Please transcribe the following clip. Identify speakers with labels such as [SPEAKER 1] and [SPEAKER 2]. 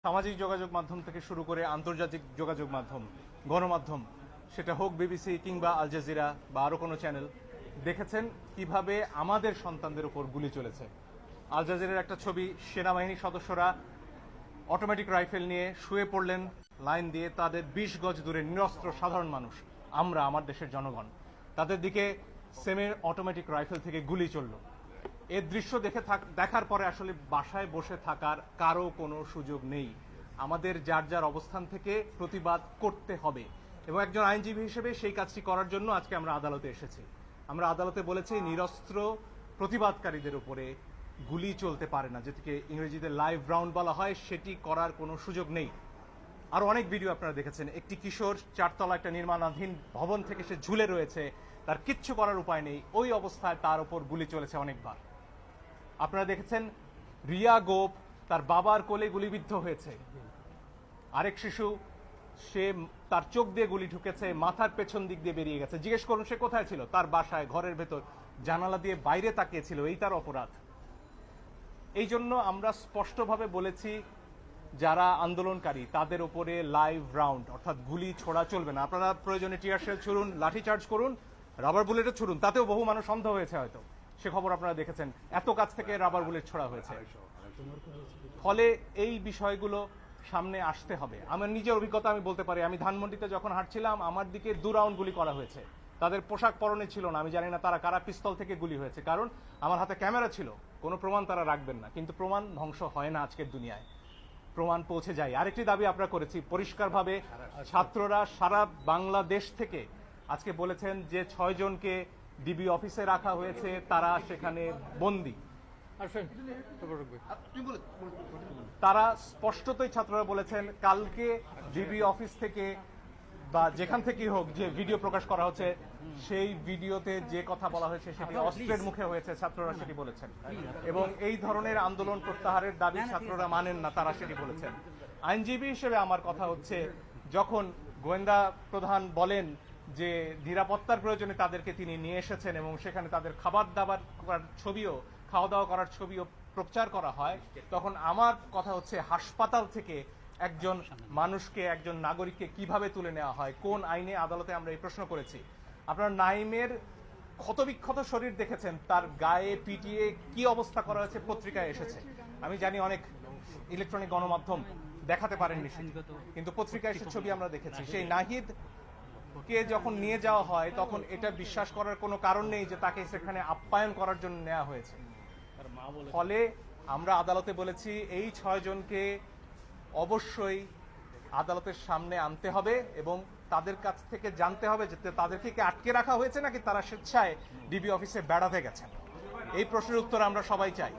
[SPEAKER 1] সামাজিক যোগাযোগ মাধ্যম থেকে শুরু করে আন্তর্জাতিক যোগাযোগ মাধ্যম, গণমাধ্যম, সেটা হোক বিবিসি কিংবা আল জাজিরা বা আরও কোনো চ্যানেল, দেখেছেন কিভাবে আমাদের সন্তানদের উপর গুলি চলেছে। আল জাজিরার একটা ছবি, সেনাবাহিনীর সদস্যরা অটোমেটিক রাইফেল নিয়ে শুয়ে পড়লেন লাইন দিয়ে, তাদের 20 গজ দূরে নিরস্ত্র সাধারণ মানুষ, আমরা, আমার দেশের জনগণ, তাদের দিকে সেমি অটোমেটিক রাইফেল থেকে গুলি চলল। এর দৃশ্য দেখার পরে আসলে বাসায় বসে থাকার কারো কোনো সুযোগ নেই। আমাদের যার যার অবস্থান থেকে প্রতিবাদ করতে হবে এবং একজন আইনজীবী হিসেবে সেই কাজটি করার জন্য আজকে আমরা আদালতে এসেছি। আমরা আদালতে বলেছি নিরস্ত্র প্রতিবাদকারীদের উপরে গুলি চলতে পারে না, যেটিকে ইংরেজিতে লাইভ রাউন্ড বলা হয়, সেটি করার কোনো সুযোগ নেই। আর অনেক ভিডিও আপনারা দেখেছেন, একটি কিশোর 4 তলা একটা নির্মাণাধীন ভবন থেকে সে ঝুলে রয়েছে, তার কিচ্ছু করার উপায় নেই, ওই অবস্থায় তার উপর গুলি চলেছে অনেকবার। আপনারা দেখেছেন রিয়া গোপ তার বাবার কোলে গুলিবিদ্ধ হয়েছে, আরেক শিশু সে তার চোখ দিয়ে গুলি ঢুকেছে, মাথার পেছন দিক দিয়ে বেরিয়ে গেছে। জিজ্ঞেস করুন সে কোথায় ছিল, তার বাসায় ঘরের ভেতর জানালা দিয়ে বাইরে তাকিয়েছিল, এই তার অপরাধ। এই জন্য আমরা স্পষ্টভাবে বলেছি যারা আন্দোলনকারী তাদের উপরে লাইভ রাউন্ড অর্থাৎ গুলি ছোড়া চলবে না। আপনারা প্রয়োজনে টিয়ার শেল ছুড়ুন, লাঠিচার্জ করুন, রাবার বুলেটও ছুড়ুন, তাতেও বহু মানুষ অন্ধ হয়েছে হয়তো, সে খবর আপনারা দেখেছেন, এত কাছ থেকে রাবার বুলেট ছোড়া হয়েছে। ফলে এই বিষয়গুলো সামনে আসতে হবে। আমার নিজের অভিজ্ঞতা আমি বলতে পারি, আমি ধানমন্ডিতে যখন হাঁটছিলাম আমার দিকে 2 রাউন্ড গুলি করা হয়েছে। তাদের পোশাক পরনে ছিল না, আমি জানি না তারা কারা পিস্তল থেকে গুলি হয়েছে, কারণ আমার হাতে ক্যামেরা ছিল, কোনো প্রমাণ তারা রাখবেন না। কিন্তু প্রমাণ ধ্বংস হয় না আজকের দুনিয়ায়, প্রমাণ পৌঁছে যায়। আরেকটি দাবি আমরা করেছি পরিষ্কারভাবে, ছাত্ররা সারা বাংলাদেশ থেকে আজকে বলেছেন যে 6 জনকে ডিবি অফিসে রাখা হয়েছে, তারা সেখানে বন্দী। তারা স্পষ্টতই ছাত্ররা বলেছেন কালকে ডিবি অফিস থেকে বা যেখান থেকেই হোক যে ভিডিও প্রকাশ করা হচ্ছে, সেই ভিডিওতে যে কথা বলা হয়েছে সেটি অস্ত্রের মুখে হয়েছে, ছাত্ররা সেটি বলেছেন। এবং এই ধরনের আন্দোলন প্রত্যাহারের দাবি ছাত্ররা মানেন না, তারা সেটি বলেছেন। আইনজীবী হিসেবে আমার কথা হচ্ছে, যখন গোয়েন্দা প্রধান বলেন যে নিরাপত্তার প্রয়োজনে তাদেরকে তিনি নিয়ে এসেছেন এবং সেখানে তাদের খাবার দাবার করার ছবিও, খাওয়া দাওয়া করার ছবিও প্রচার করা হয়, তখন আমার কথা হচ্ছে হাসপাতাল থেকে একজন মানুষকে, একজন নাগরিককে কিভাবে তুলে নেওয়া হয়, কোন আইনে, আদালতে আমরা এই প্রশ্ন করেছি। আপনারা নাইমের ক্ষতবিক্ষত শরীর দেখেছেন, তার গায়ে পিটিয়ে কি অবস্থা করা হয়েছে পত্রিকায় এসেছে। আমি জানি অনেক ইলেকট্রনিক গণমাধ্যম দেখাতে পারেননি, কিন্তু পত্রিকায় সে ছবি আমরা দেখেছি। সেই নাহিদ কে যখন নিয়ে যাওয়া হয় তখন এটা বিশ্বাস করার কোনো কারণ নেই যে তাকে সেখানে আপ্যায়ন করার জন্য নেওয়া হয়েছে। ফলে আমরা আদালতে বলেছি এই 6 জনকে অবশ্যই আদালতের সামনে আনতে হবে এবং তাদের কাছ থেকে জানতে হবে যে তাদেরকে কি আটকে রাখা হয়েছে নাকি তারা স্বেচ্ছায় ডিবি অফিসে বেড়াতে গেছেন। এই প্রশ্নের উত্তর আমরা সবাই চাই।